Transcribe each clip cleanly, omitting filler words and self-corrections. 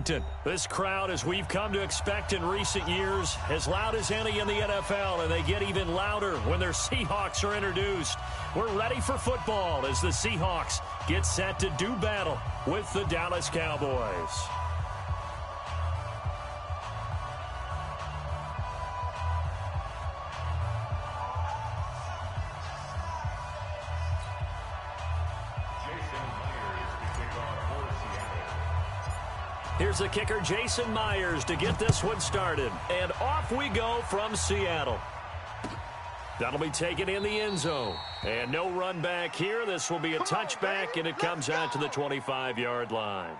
Washington. This crowd, as we've come to expect in recent years, as loud as any in the NFL, and they get even louder when their Seahawks are introduced. We're ready for football as the Seahawks get set to do battle with the Dallas Cowboys. Here's the kicker, Jason Myers, to get this one started. And off we go from Seattle. That'll be taken in the end zone. And no run back here. This will be a touchback, and it comes out to the 25-yard line.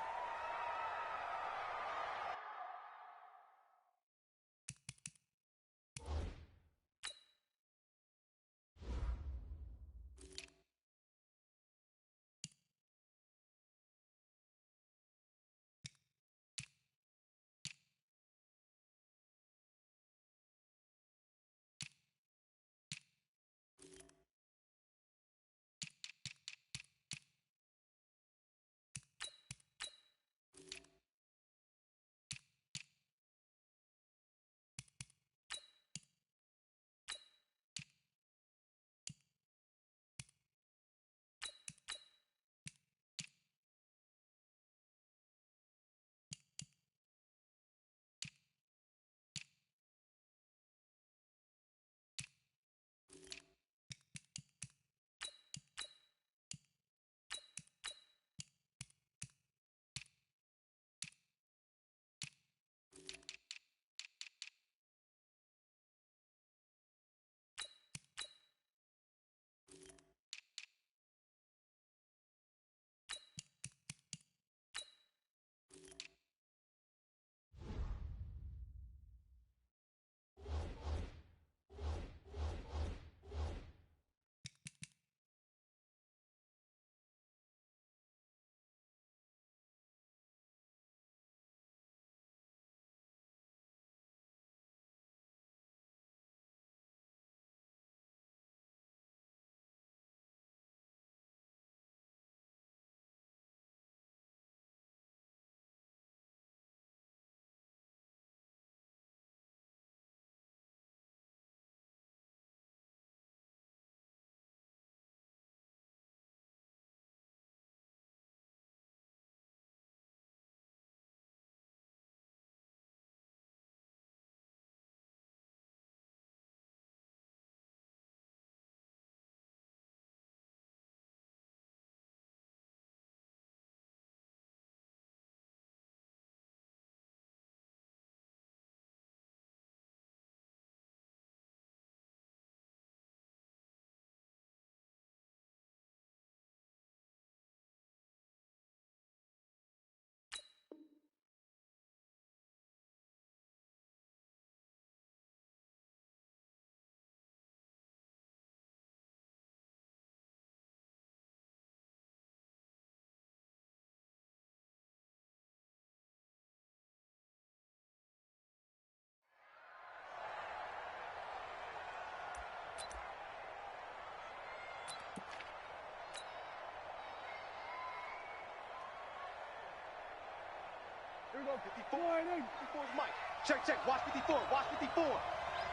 Here we go, 54. 54 is Mike. Check. Watch 54. Watch 54.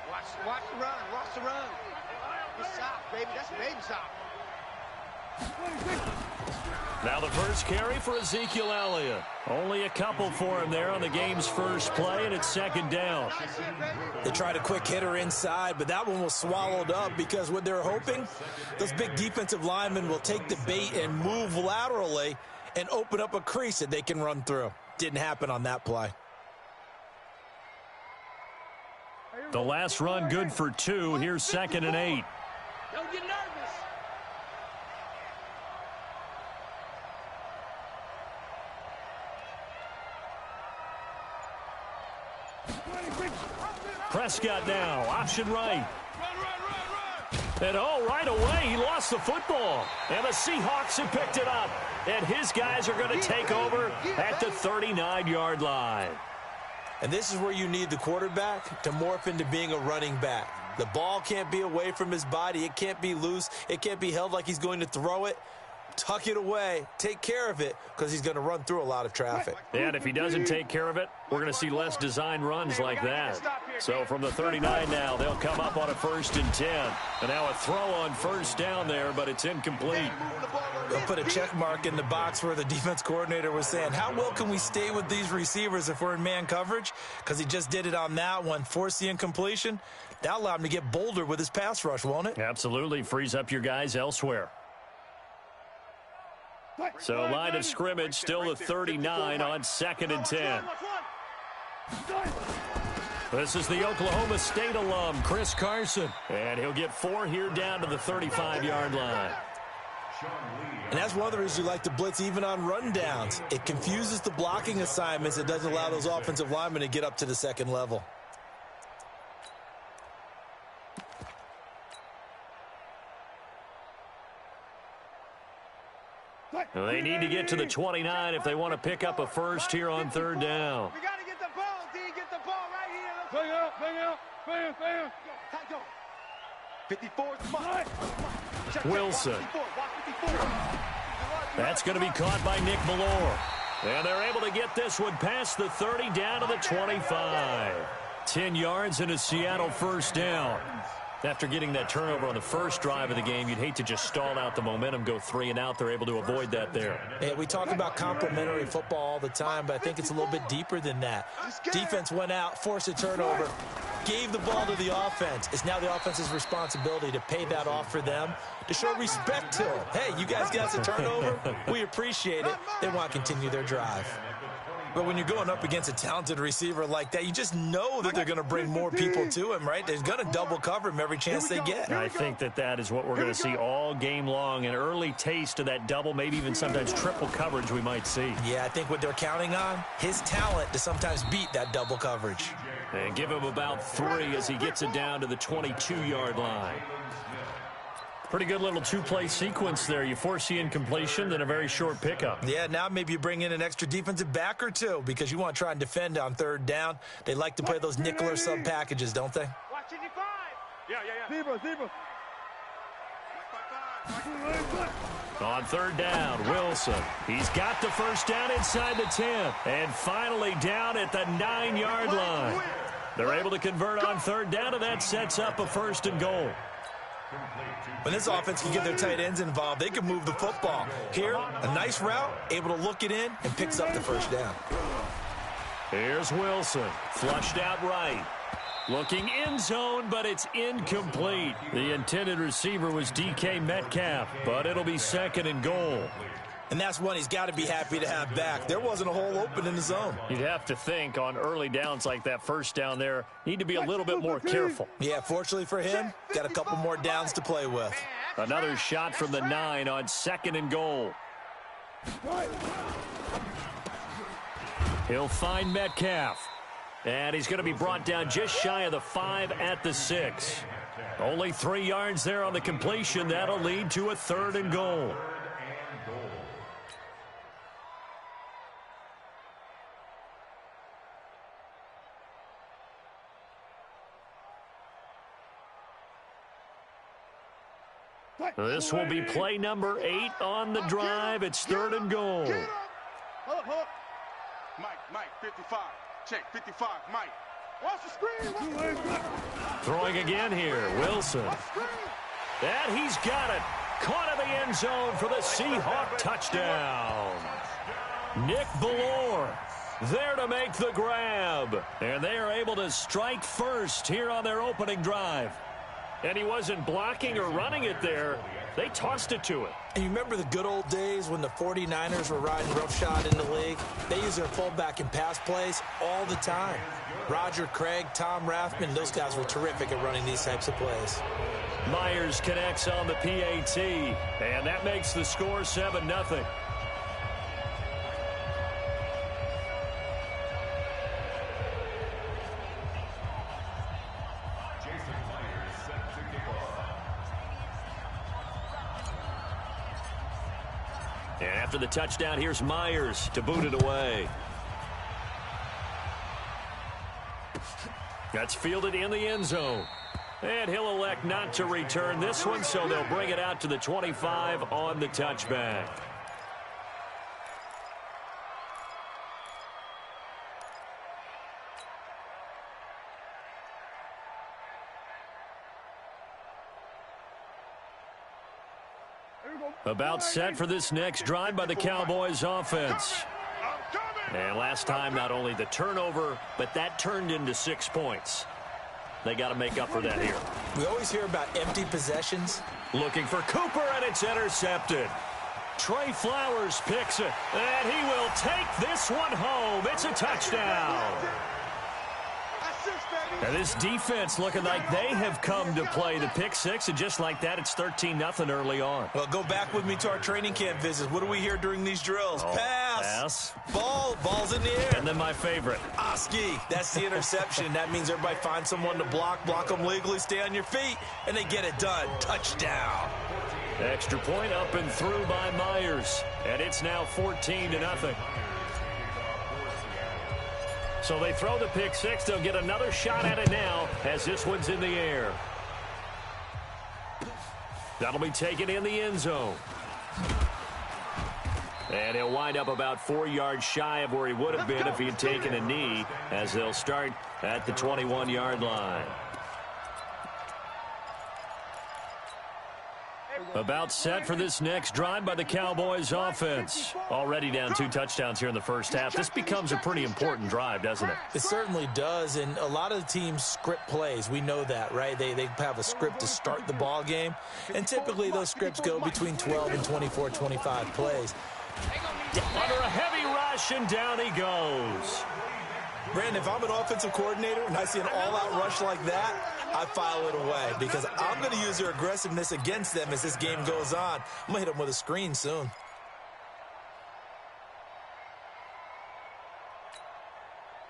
Watch the run. Watch the run. Good stop, baby. That's a baby stop. Now the first carry for Ezekiel Elliott. Only a couple for him there on the game's first play, and it's second down. They tried a quick hitter inside, but that one was swallowed up because what they're hoping, those big defensive linemen will take the bait and move laterally and open up a crease that they can run through. Didn't happen on that play. The last run good for 2. Here's 2nd and 8. Don't get nervous. Prescott now, option right. And right away, he lost the football. And the Seahawks have picked it up. And his guys are going to take over at the 39-yard line. And this is where you need the quarterback to morph into being a running back. The ball can't be away from his body. It can't be loose. It can't be held like he's going to throw it. tuck it away, take care of it, because he's going to run through a lot of traffic. And if he doesn't take care of it, we're going to see less design runs like that. So from the 39 now, they'll come up on a 1st and 10. And now a throw on 1st down there, but it's incomplete. They'll put a check mark in the box where the defense coordinator was saying, how well can we stay with these receivers if we're in man coverage? Because he just did it on that one, forced the incompletion. That'll allow him to get bolder with his pass rush, won't it? Absolutely. Frees up your guys elsewhere. So line of scrimmage, still the 39 on 2nd and 10. This is the Oklahoma State alum, Chris Carson. And he'll get 4 here down to the 35-yard line. And that's one of the reasons you like to blitz even on rundowns. It confuses the blocking assignments. It doesn't allow those offensive linemen to get up to the second level. They need to get to the 29 if they want to pick up a 1st here on 3rd down. We got to get the ball, D. Get the ball right here. Bang. 54 is mine. Wilson. That's going to be caught by Nick Ballore. And they're able to get this one past the 30 down to the 25. 10 yards and a Seattle 1st down. After getting that turnover on the first drive of the game, you'd hate to just stall out the momentum, go 3 and out. They're able to avoid that there. Yeah, we talk about complementary football all the time, but I think it's a little bit deeper than that. Defense went out, forced a turnover, gave the ball to the offense. It's now the offense's responsibility to pay that off for them, to show respect to them. Hey, you guys got the turnover. We appreciate it. They want to continue their drive. But when you're going up against a talented receiver like that, you just know that they're going to bring more people to him, right? They're going to double cover him every chance they get. I think that is what we're going to see all game long. An early taste of that double, maybe even sometimes triple coverage we might see. Yeah, I think what they're counting on, his talent to sometimes beat that double coverage. And give him about 3 as he gets it down to the 22-yard line. Pretty good little 2-play sequence there. You force the incompletion, then a very short pickup. Yeah, now maybe you bring in an extra defensive back or 2 because you want to try and defend on 3rd down. They like to play those nickel or sub packages, don't they? Watch 85. Yeah. Zebra. On 3rd down, Wilson. He's got the 1st down inside the 10. And finally down at the 9-yard line. They're able to convert on 3rd down, and that sets up a 1st and goal. When this offense can get their tight ends involved, they can move the football. Here, a nice route, able to look it in, and picks up the 1st down. Here's Wilson, flushed out right. Looking end zone, but it's incomplete. The intended receiver was DK Metcalf, but it'll be 2nd and goal. And that's one he's got to be happy to have back. There wasn't a hole open in the zone. You'd have to think on early downs like that 1st down there, need to be a little bit more careful. Yeah, fortunately for him, got a couple more downs to play with. Another shot from the 9 on 2nd and goal. He'll find Metcalf. And he's going to be brought down just shy of the 5 at the 6. Only 3 yards there on the completion. That'll lead to a 3rd and goal. This will be play number 8 on the drive. It's 3rd and goal. Mike, 55. Check, 55, Mike. Watch the screen. Throwing again here, Wilson. And he's got it. Caught in the end zone for the Seahawks touchdown. Nick Ballore there to make the grab. And they are able to strike first here on their opening drive. And he wasn't blocking or running it there. They tossed it to him. And you remember the good old days when the 49ers were riding roughshod in the league? They used their fullback in pass plays all the time. Roger Craig, Tom Rathman, those guys were terrific at running these types of plays. Myers connects on the PAT, and that makes the score 7-0. And after the touchdown, here's Myers to boot it away. That's fielded in the end zone. And he'll elect not to return this one, so they'll bring it out to the 25 on the touchback. About set for this next drive by the Cowboys offense. And last time, not only the turnover, but that turned into 6 points. They got to make up for that here. We always hear about empty possessions. Looking for Cooper, and it's intercepted. Trey Flowers picks it, and he will take this one home. It's a touchdown. And this defense looking like they have come to play the pick six, and just like that, it's 13-0 early on. Well, go back with me to our training camp visits. What do we hear during these drills? Pass. Ball's in the air. And then my favorite. Oski. That's the interception. That means everybody finds someone to block them legally, stay on your feet, and they get it done. Touchdown. Extra point up and through by Myers. And it's now 14-0. So they throw the pick six. They'll get another shot at it now as this one's in the air. That'll be taken in the end zone. And he'll wind up about 4 yards shy of where he would have been if he had taken a knee, as they'll start at the 21-yard line. About set for this next drive by the Cowboys offense. Already down 2 touchdowns here in the first half. This becomes a pretty important drive, doesn't it? It certainly does, and a lot of the teams script plays. We know that, right? They have a script to start the ball game, and typically those scripts go between 12 and 24, 25 plays. Under a heavy rush, and down he goes. Brandon, if I'm an offensive coordinator and I see an all-out rush like that, I file it away because I'm going to use their aggressiveness against them as this game goes on. I'm going to hit them with a screen soon.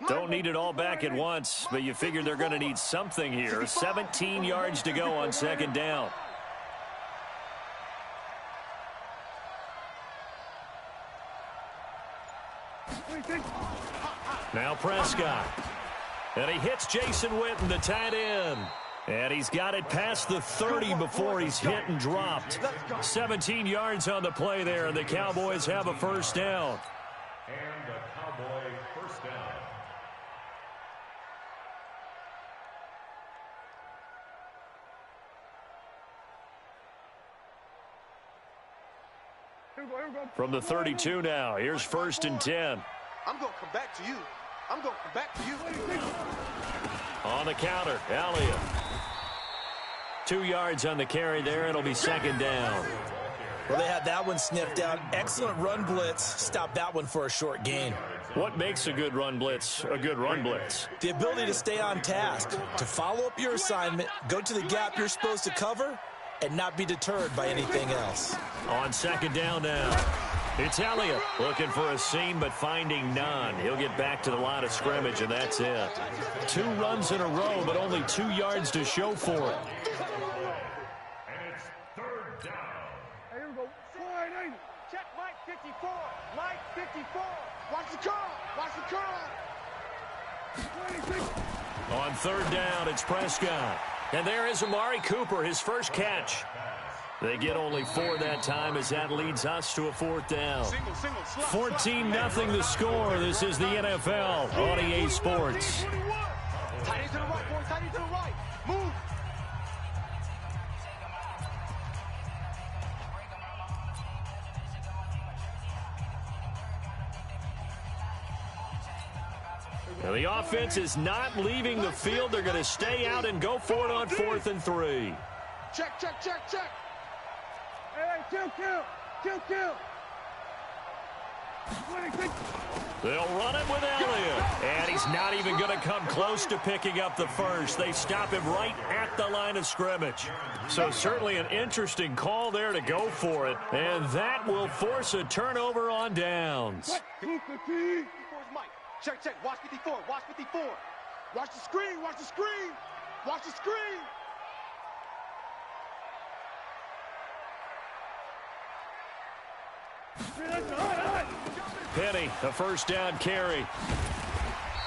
Don't need it all back at once, but you figure they're going to need something here. 17 yards to go on second down. Now Prescott. And he hits Jason Witten, the tight end. And he's got it past the 30 before he's hit and dropped. 17 yards on the play there, and the Cowboys have a first down. And the Cowboy first down. From the 32 now, here's 1st and 10. I'm going to come back to you. I'm going to come back to you. On the counter, Elliott. 2 yards on the carry there. It'll be second down. Well, they had that one sniffed out. Excellent run blitz. Stop that one for a short gain. What makes a good run blitz a good run blitz? The ability to stay on task, to follow up your assignment, go to the gap you're supposed to cover, and not be deterred by anything else. On second down now. It's Elliott looking for a seam but finding none. He'll get back to the line of scrimmage, and that's it. 2 runs in a row, but only 2 yards to show for it. And it's 3rd down. Here we go. Check Mike 54. Mike 54. Watch the curl. Watch the curl. On 3rd down, it's Prescott. And there is Amari Cooper, his first catch. They get only 4 that time as that leads us to a 4th down. 14-0 the score. This is the NFL on EA Sports. Tight end to the right, boys. Tight end to the right. Move. Now the offense is not leaving the field. They're going to stay out and go for it on 4th and 3. Check, check, check, check. Hey, kill. They'll run it with Elliott. And he's not even going to come close to picking up the first. They stop him right at the line of scrimmage. So certainly an interesting call there to go for it. And that will force a turnover on downs. Check, check. Watch 54. Watch 54. Watch the screen. Watch the screen. Watch the screen. Penny, a first down carry.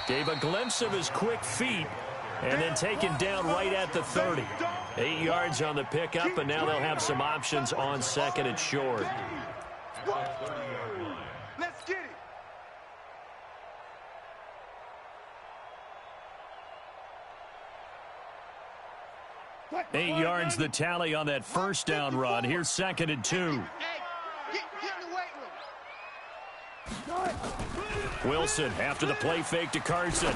Gave a glimpse of his quick feet, And then taken down right at the 30. 8 yards on the pickup, and now they'll have some options on second and short. Let's get it. 8 yards the tally on that first down run. Here's second and 2. Hey, get in the weight room. Wilson after the play fake to Carson.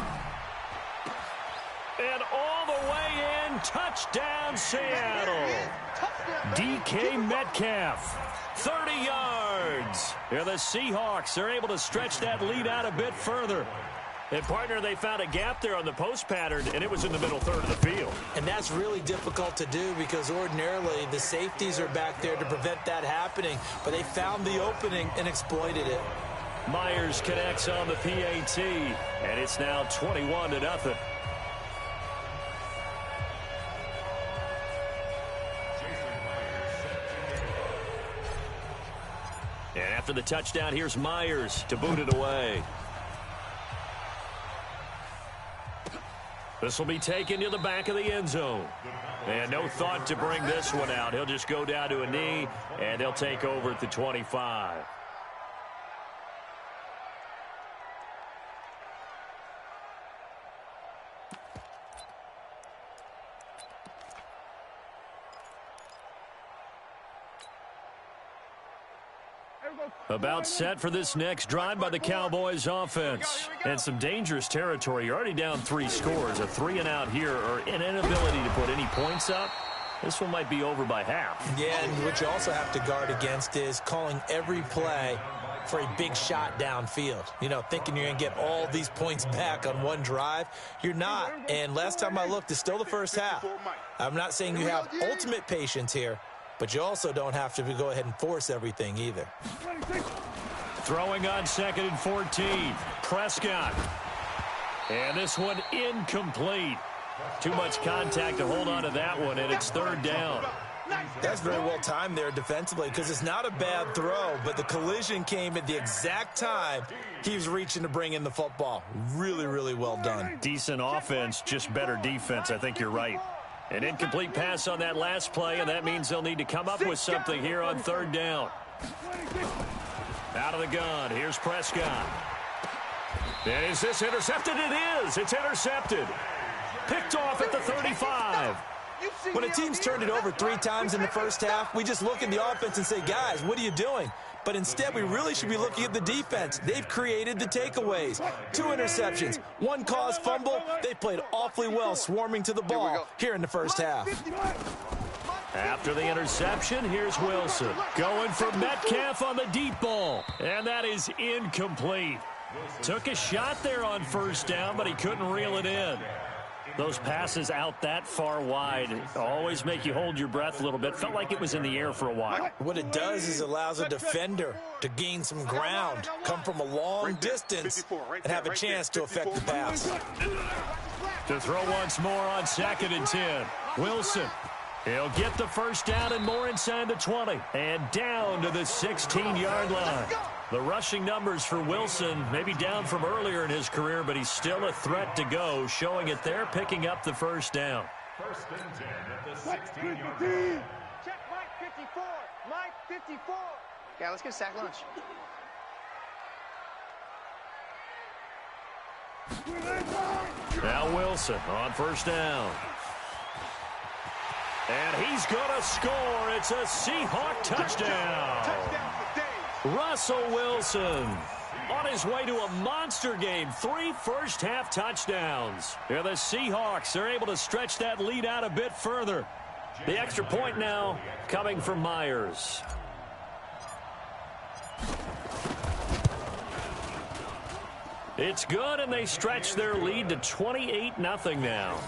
And all the way in, touchdown Seattle. DK Metcalf, 30 yards. Yeah, the Seahawks are able to stretch that lead out a bit further. And, partner, they found a gap there on the post pattern, and it was in the middle third of the field. And that's really difficult to do because ordinarily the safeties are back there to prevent that happening. But they found the opening and exploited it. Myers connects on the PAT, and it's now 21-0. And after the touchdown, here's Myers to boot it away. This will be taken to the back of the end zone. And no thought to bring this one out. He'll just go down to a knee, and they'll take over at the 25. About set for this next drive by the Cowboys offense. And some dangerous territory. You're already down 3 scores. A 3-and-out here or an inability to put any points up. This one might be over by half. Yeah, and what you also have to guard against is calling every play for a big shot downfield. You know, thinking you're going to get all these points back on one drive. You're not. And last time I looked, it's still the first half. I'm not saying you have ultimate patience here, but you also don't have to go ahead and force everything either. Throwing on second and 14. Prescott. And this one incomplete. Too much contact to hold on to that one, and it's third down. That's very well timed there defensively because it's not a bad throw, but the collision came at the exact time he was reaching to bring in the football. Really, really well done. Decent offense, just better defense. I think you're right. An incomplete pass on that last play, and that means they'll need to come up with something here on third down. Out of the gun, here's Prescott. And is this intercepted? It is. It's intercepted. Picked off at the 35. When a team's turned it over 3 times in the first half, we just look at the offense and say, guys, what are you doing? But instead, we really should be looking at the defense. They've created the takeaways. 2 interceptions, 1 caused fumble. They played awfully well swarming to the ball here in the first half. After the interception, here's Wilson. Going for Metcalf on the deep ball. And that is incomplete. Took a shot there on first down, but he couldn't reel it in. Those passes out that far wide always make you hold your breath a little bit. Felt like it was in the air for a while. What it does is allows a defender to gain some ground, come from a long distance, and have a chance to affect the pass. To throw once more on second and 10. Wilson. He'll get the first down and more inside the 20. And down to the 16-yard line. The rushing numbers for Wilson maybe down from earlier in his career, but he's still a threat to go, showing it there, picking up the first down. First and 10 at the 16-yard line. Check Mike 54. Mike 54. Yeah, let's get a sack lunch. Now Wilson on first down. And he's going to score. It's a Seahawk touchdown. Russell Wilson on his way to a monster game. 3 first-half touchdowns. Yeah, the Seahawks are able to stretch that lead out a bit further. The extra point now coming from Myers. It's good, and they stretch their lead to 28-0 now.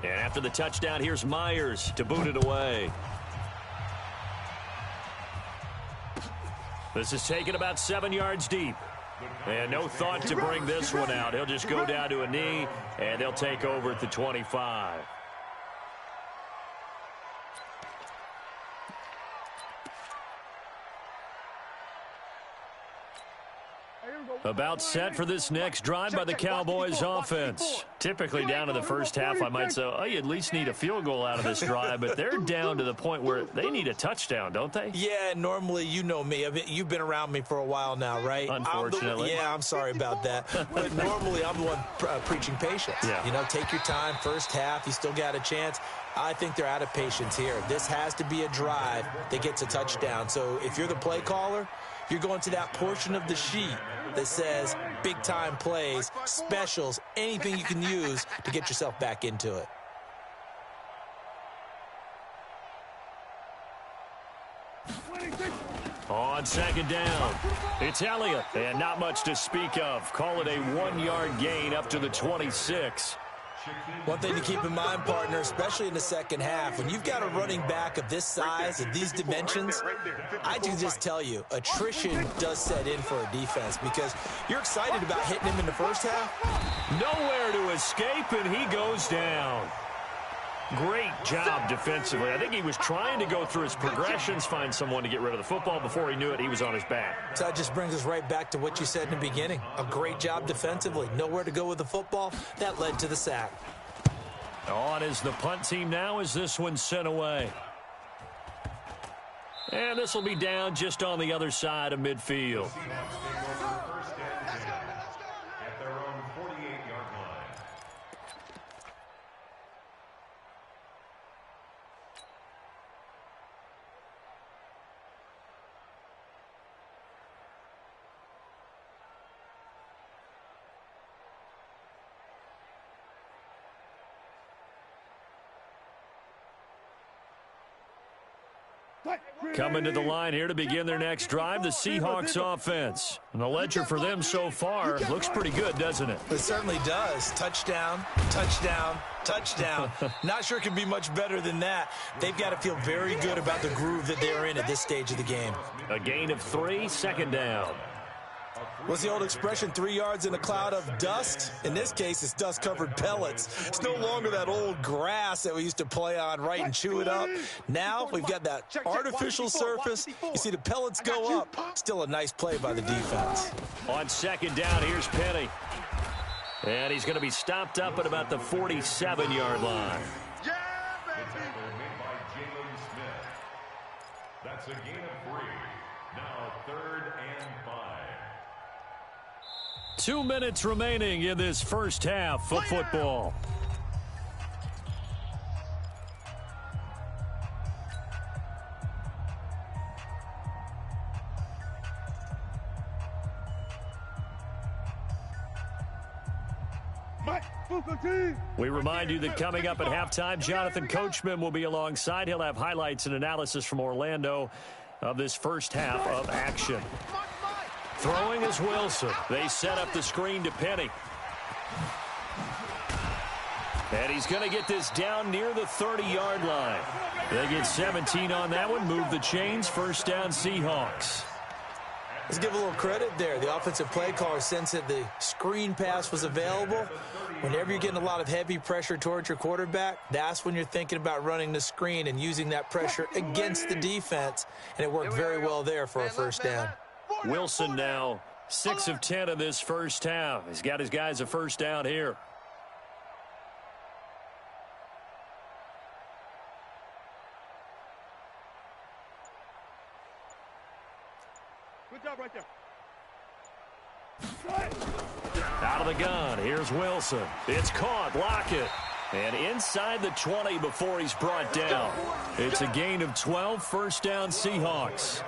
And after the touchdown, here's Myers to boot it away. This is taken about 7 yards deep. And no thought to bring this one out. He'll just go down to a knee, and they'll take over at the 25. About set for this next drive by the Cowboys offense. Typically down to the first half, I might say, oh, you at least need a field goal out of this drive, but they're down to the point where they need a touchdown, don't they? Yeah, normally, you know me. You've been around me for a while now, right? Unfortunately. I'm sorry about that. But normally, I'm the one preaching patience. Yeah. You know, take your time, first half, you still got a chance. I think they're out of patience here. This has to be a drive that gets a touchdown. So if you're the play caller, you're going to that portion of the sheet that says big-time plays, specials, anything you can use to get yourself back into it. On second down, it's Elliott, and not much to speak of. Call it a 1-yard gain up to the 26. One thing to keep in mind, partner, especially in the second half, when you've got a running back of this size, of these dimensions, I can just tell you, attrition does set in for a defense because you're excited about hitting him in the first half. Nowhere to escape, and he goes down. Great job defensively. I think he was trying to go through his progressions, find someone to get rid of the football. Before he knew it, he was on his back. So that just brings us right back to what you said in the beginning. A great job defensively. Nowhere to go with the football. That led to the sack. On is the punt team now as this one's sent away. And this will be down just on the other side of midfield. At their own 48-yard line. Coming to the line here to begin their next drive, the Seahawks offense. And the ledger for them so far looks pretty good, doesn't it? It certainly does. Touchdown, touchdown, touchdown. Not sure it can be much better than that. They've got to feel very good about the groove that they're in at this stage of the game. A gain of 3, second down. What's the old expression, 3 yards in a cloud of dust? In this case, it's dust-covered pellets. It's no longer that old grass that we used to play on, right, and chew it up. Now we've got that artificial surface. You see the pellets go up. Still a nice play by the defense. On second down, here's Penny. And he's going to be stopped up at about the 47-yard line. The tackle made by Jalen Smith. That's a gain of 3. Now 3rd and 5. 2 minutes remaining in this first half of football. We remind you that coming up at halftime, Jonathan Coachman will be alongside. He'll have highlights and analysis from Orlando of this first half of action. Throwing is Wilson. They set up the screen to Penny. And he's going to get this down near the 30-yard line. They get 17 on that one. Move the chains. First down, Seahawks. Let's give a little credit there. The offensive play caller sensed that the screen pass was available. Whenever you're getting a lot of heavy pressure towards your quarterback, that's when you're thinking about running the screen and using that pressure against the defense. And it worked very well there for a first down. Wilson now 6 of 10 in this first half. He's got his guys a first down here. Good job right there. Out of the gun, here's Wilson. It's caught, Lockett. And inside the 20 before he's brought down. It's a gain of 12, first down Seahawks.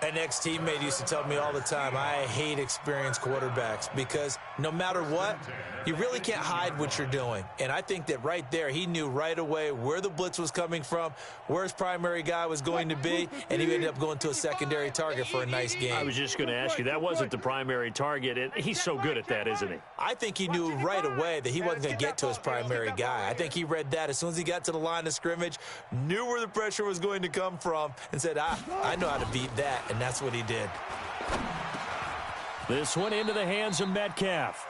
An ex-teammate used to tell me all the time, I hate experienced quarterbacks because no matter what, you really can't hide what you're doing. And I think that right there, he knew right away where the blitz was coming from, where his primary guy was going to be, and he ended up going to a secondary target for a nice game. I was just going to ask you, that wasn't the primary target, and he's so good at that, isn't he? I think he knew right away that he wasn't going to get to his primary guy. I think he read that as soon as he got to the line of scrimmage, knew where the pressure was going to come from, and said, I know how to beat that. and that's what he did. This one into the hands of Metcalf.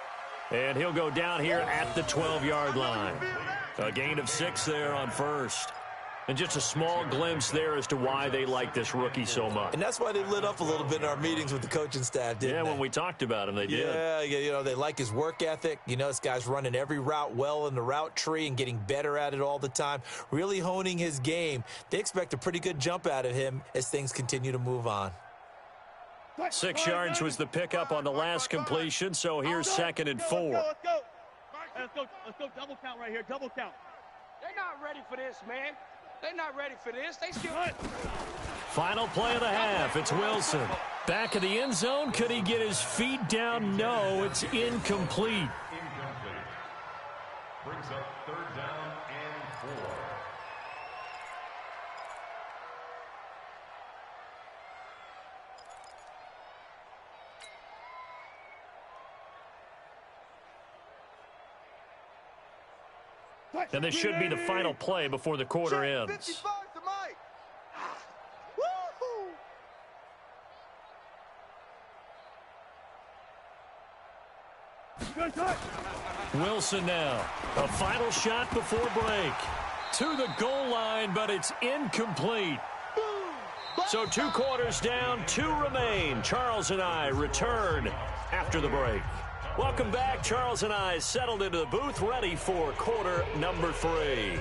And he'll go down here at the 12-yard line. A gain of 6 there on first. And just a small glimpse there as to why they like this rookie so much. And that's why they lit up a little bit in our meetings with the coaching staff, didn't they? Yeah, when we talked about him, they did. Yeah, you know, they like his work ethic. You know, this guy's running every route well in the route tree and getting better at it all the time, really honing his game. They expect a pretty good jump out of him as things continue to move on. 6 yards was the pickup on the last completion, so here's 2nd and 4. Let's go double count right here, double count. They're not ready for this, man. They're not ready for this. They still... Final play of the half. It's Wilson. Back of the end zone. Could he get his feet down? No, it's incomplete. Incomplete. Brings up 3rd down and 4. And this should be the final play before the quarter ends. 55 to Mike. Woo-hoo! Wilson now. A final shot before break. To the goal line, but it's incomplete. So 2 quarters down, 2 remain. Charles and I return after the break. Welcome back. Charles and I settled into the booth, ready for quarter number 3.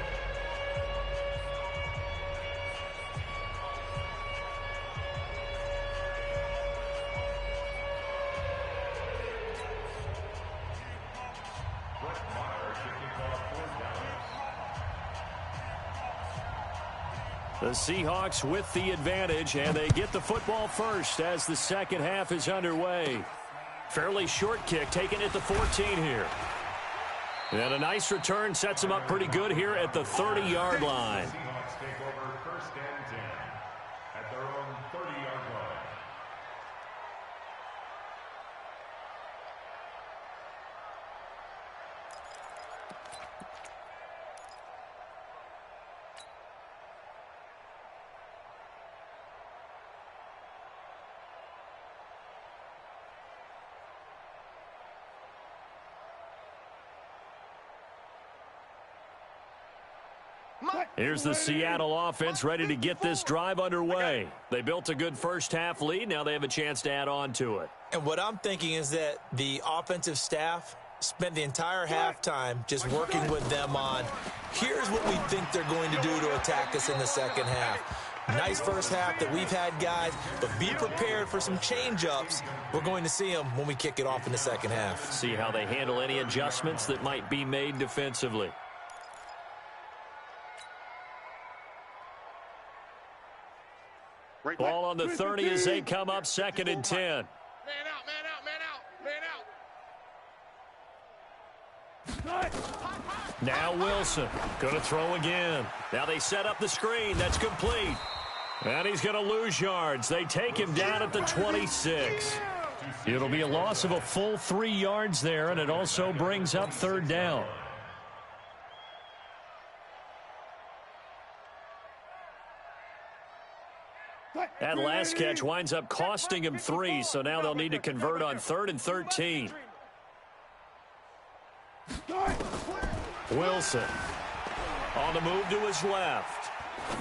The Seahawks with the advantage, and they get the football first as the second half is underway. Fairly short kick taken at the 14 here. And a nice return sets them up pretty good here at the 30-yard line. Seahawks take over 1st and 10 at their own 30-yard line. Here's the Seattle offense ready to get this drive underway. They built a good first half lead. Now they have a chance to add on to it. And what I'm thinking is that the offensive staff spent the entire halftime just working with them on, here's what we think they're going to do to attack us in the second half. Nice first half that we've had, guys, but be prepared for some change-ups. We're going to see them when we kick it off in the second half. See how they handle any adjustments that might be made defensively. Ball on the 30 as they come up 2nd and 10. Man out, man out, man out, man out. Now Wilson going to throw again. Now they set up the screen. That's complete. And he's going to lose yards. They take him down at the 26. It'll be a loss of a full 3 yards there, and it also brings up 3rd down. That last catch winds up costing him 3, so now they'll need to convert on 3rd and 13. Wilson on the move to his left.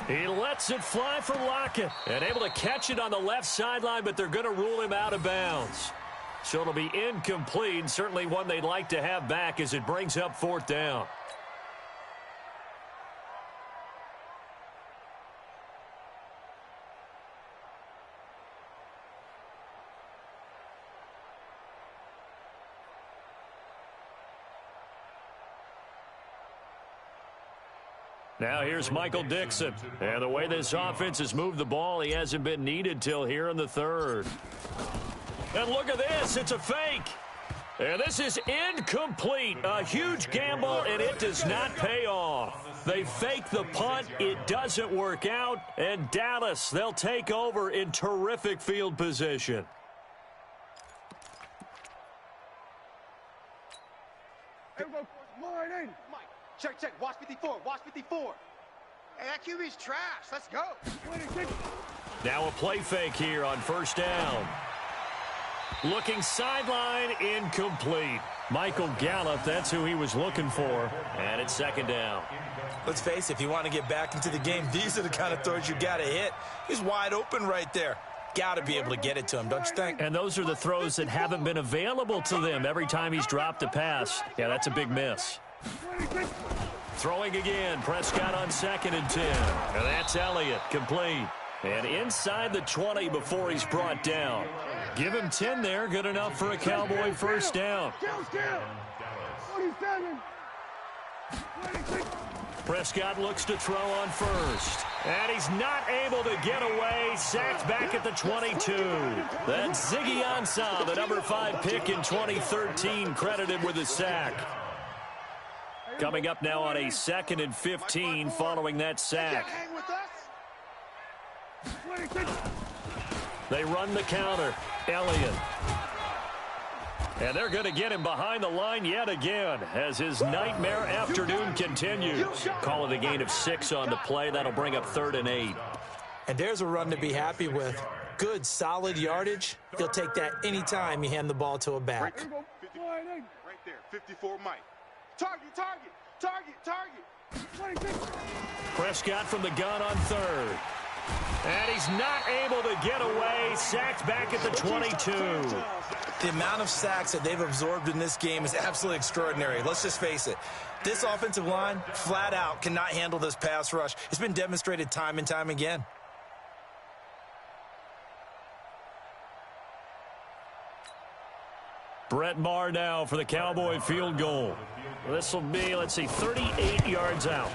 He lets it fly for Lockett and able to catch it on the left sideline, but they're going to rule him out of bounds. So it'll be incomplete, certainly one they'd like to have back as it brings up 4th down. Now here's Michael Dixon. And the way this offense has moved the ball, he hasn't been needed till here in the 3rd. And look at this. It's a fake. And this is incomplete. A huge gamble, and it does not pay off. They fake the punt. It doesn't work out. And Dallas, they'll take over in terrific field position. Here we go. Mike, check, watch 54, watch 54. Hey, that QB's trash. Let's go. Now a play fake here on first down. Looking sideline, incomplete. Michael Gallup, that's who he was looking for. And it's second down. Let's face it, if you want to get back into the game, these are the kind of throws you got to hit. He's wide open right there. Got to be able to get it to him, don't you think? And those are the throws that haven't been available to them every time he's dropped a pass. Yeah, that's a big miss. Throwing again, Prescott on 2nd and 10. And that's Elliott, complete. And inside the 20 before he's brought down. Give him 10 there, good enough for a Cowboy first down. Prescott looks to throw on first. And he's not able to get away. Sacked back at the 22. That's Ziggy Ansah, the number 5 pick in 2013, credited with a sack. Coming up now on a 2nd and 15 following that sack. They run the counter. Elliott. And they're going to get him behind the line yet again as his nightmare afternoon continues. Call it a gain of 6 on the play. That'll bring up 3rd and 8. And there's a run to be happy with. Good, solid yardage. He'll take that anytime you hand the ball to a back. Right there, 54 Mike. Target, target, target, target. Prescott from the gun on 3rd. And he's not able to get away. Sacked back at the 22. The amount of sacks that they've absorbed in this game is absolutely extraordinary. Let's just face it. This offensive line, flat out, cannot handle this pass rush. It's been demonstrated time and time again. Brett Maher now for the Cowboy field goal. This will be, let's see, 38 yards out.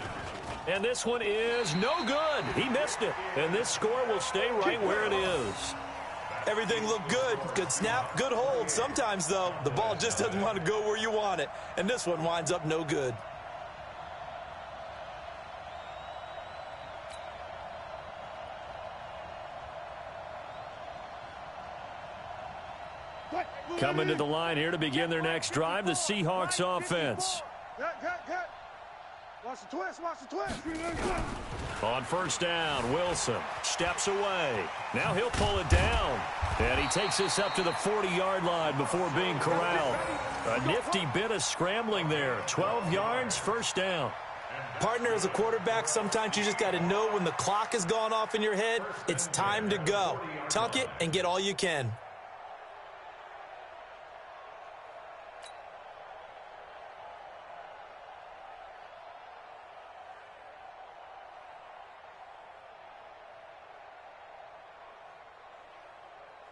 And this one is no good. He missed it. And this score will stay right where it is. Everything looked good. Good snap, good hold. Sometimes, though, the ball just doesn't want to go where you want it. And this one winds up no good. Coming to the line here to begin their next drive, the Seahawks offense. Watch the twist, watch the twist. On first down, Wilson steps away. Now he'll pull it down. And he takes this up to the 40-yard line before being corralled. A nifty bit of scrambling there. 12 yards, first down. Partner, as a quarterback, sometimes you just got to know when the clock has gone off in your head, it's time to go. Tuck it and get all you can.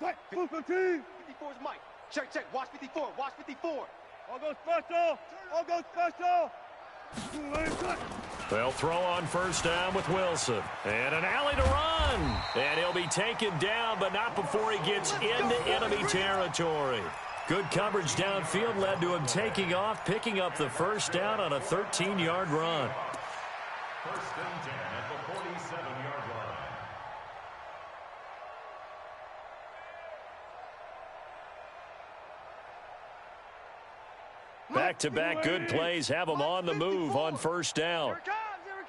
Right, 54's Mike. Check, check. Watch 54. Watch 54. All goes special. All goes special. They'll throw on first down with Wilson. And an alley to run. And he'll be taken down, but not before he gets into enemy territory. Good coverage downfield led to him taking off, picking up the first down on a 13-yard run. First and 10 at the 47-yard line. Back-to-back good plays have them on the move on first down. Here it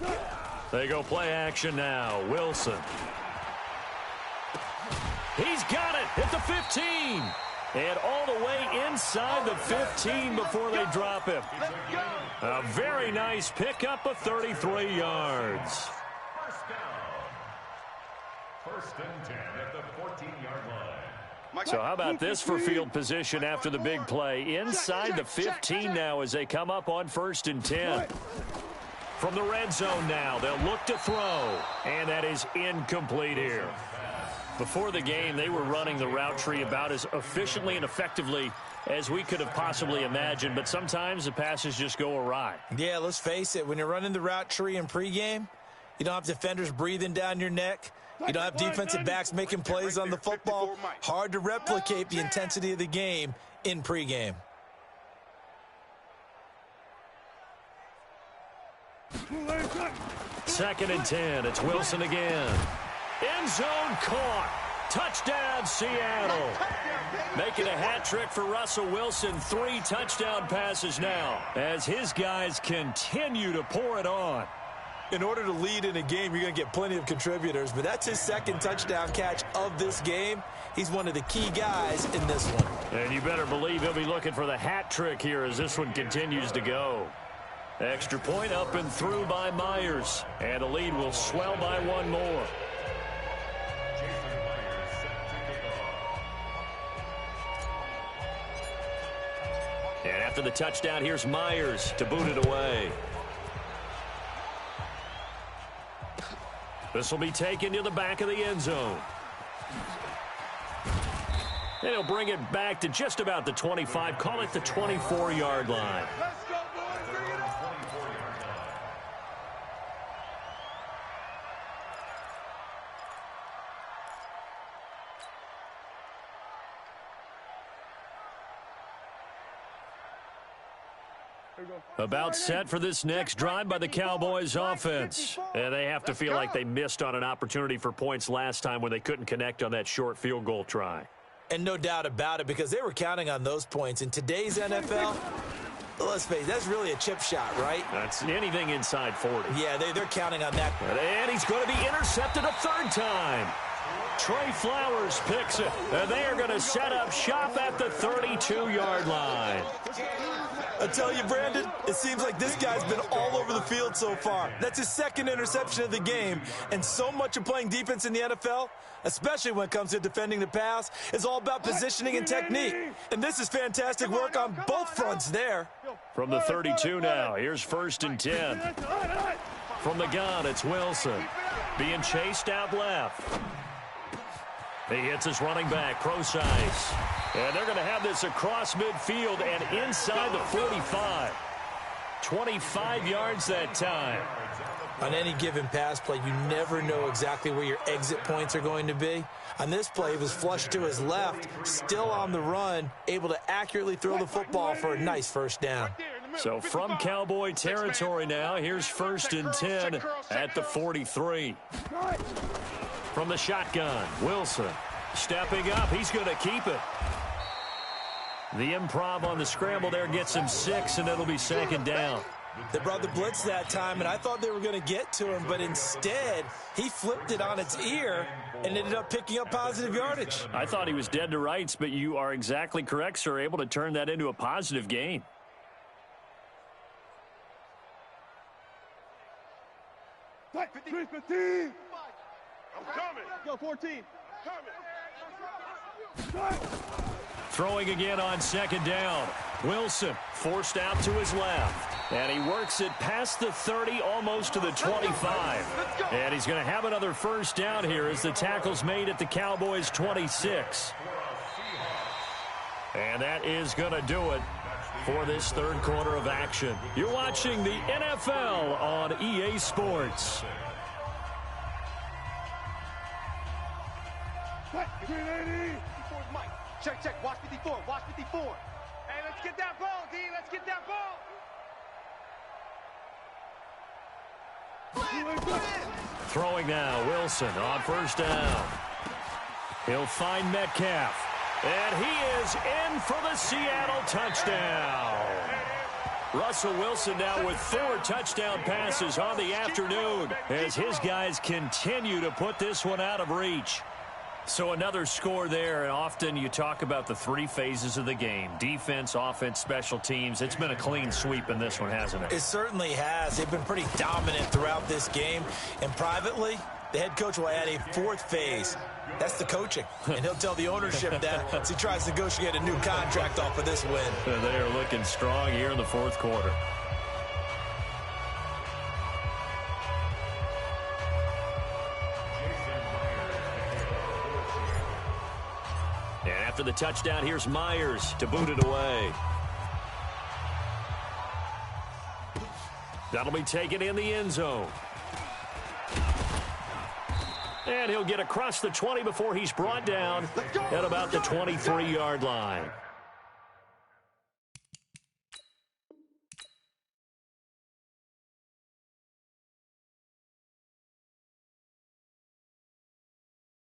comes. They go play action now. Wilson. He's got it at the 15. And all the way inside the 15 before they drop him. A very nice pickup of 33 yards. First down. First and 10 at the 14-yard line. So how about this for field position after the big play? Inside the 15 now as they come up on first and 10. From the red zone now, they'll look to throw. And that is incomplete here. Before the game, they were running the route tree about as efficiently and effectively as we could have possibly imagined. But sometimes the passes just go awry. Yeah, let's face it. When you're running the route tree in pregame, you don't have defenders breathing down your neck. You don't have defensive backs making plays on the football. Hard to replicate the intensity of the game in pregame. Second and 10. It's Wilson again. End zone caught. Touchdown, Seattle. Making a hat trick for Russell Wilson. 3 touchdown passes now as his guys continue to pour it on. In order to lead in a game, you're going to get plenty of contributors, but that's his 2nd touchdown catch of this game. He's one of the key guys in this one. And you better believe he'll be looking for the hat trick here as this one continues to go. Extra point up and through by Myers. And the lead will swell by 1 more. And after the touchdown, here's Myers to boot it away. This will be taken to the back of the end zone. And he'll bring it back to just about the 25. Call it the 24-yard line. Let's go, boys. Bring it up. About set for this next drive by the Cowboys offense. And they have to feel like they missed on an opportunity for points last time when they couldn't connect on that short field goal try. And no doubt about it, because they were counting on those points. In today's NFL, let's face it, that's really a chip shot, right? That's anything inside 40. Yeah, they're counting on that. And he's going to be intercepted a 3rd time. Trey Flowers picks it. And they are going to set up shop at the 32-yard line. I tell you, Brandon, it seems like this guy's been all over the field so far. That's his 2nd interception of the game. And so much of playing defense in the NFL, especially when it comes to defending the pass, is all about positioning and technique. And this is fantastic work on both fronts there. From the 32 now, here's 1st and 10. From the gun, it's Wilson. Being chased out left. He hits his running back, Procise. And they're going to have this across midfield and inside the 45. 25 yards that time. On any given pass play, you never know exactly where your exit points are going to be. On this play, he was flushed to his left, still on the run, able to accurately throw the football for a nice 1st down. So from Cowboy territory now, here's 1st and 10 at the 43. From the shotgun, Wilson stepping up. He's going to keep it. The improv on the scramble there gets him 6, and it'll be 2nd down. They brought the blitz that time, and I thought they were going to get to him, but instead, he flipped it on its ear and ended up picking up positive yardage. I thought he was dead to rights, but you are exactly correct, sir, able to turn that into a positive gain. I'm coming. Go, 14. Throwing again on 2nd down. Wilson forced out to his left. And he works it past the 30, almost to the 25. And he's going to have another 1st down here as the tackle's made at the Cowboys' 26. And that is going to do it for this 3rd quarter of action. You're watching the NFL on EA Sports. Check. Watch 54. Watch 54. Hey, let's get that ball, D. Let's get that ball. Throwing now, Wilson on 1st down. He'll find Metcalf. And he is in for the Seattle touchdown. Russell Wilson now with 4 touchdown passes on the afternoon as his guys continue to put this one out of reach. So another score there, and often you talk about the 3 phases of the game. Defense, offense, special teams. It's been a clean sweep in this one, hasn't it? It certainly has. They've been pretty dominant throughout this game. And privately, the head coach will add a 4th phase. That's the coaching. And he'll tell the ownership that as he tries to negotiate a new contract off of this win. They are looking strong here in the 4th quarter. And after the touchdown, here's Myers to boot it away. That'll be taken in the end zone. And he'll get across the 20 before he's brought down at about the 23-yard line.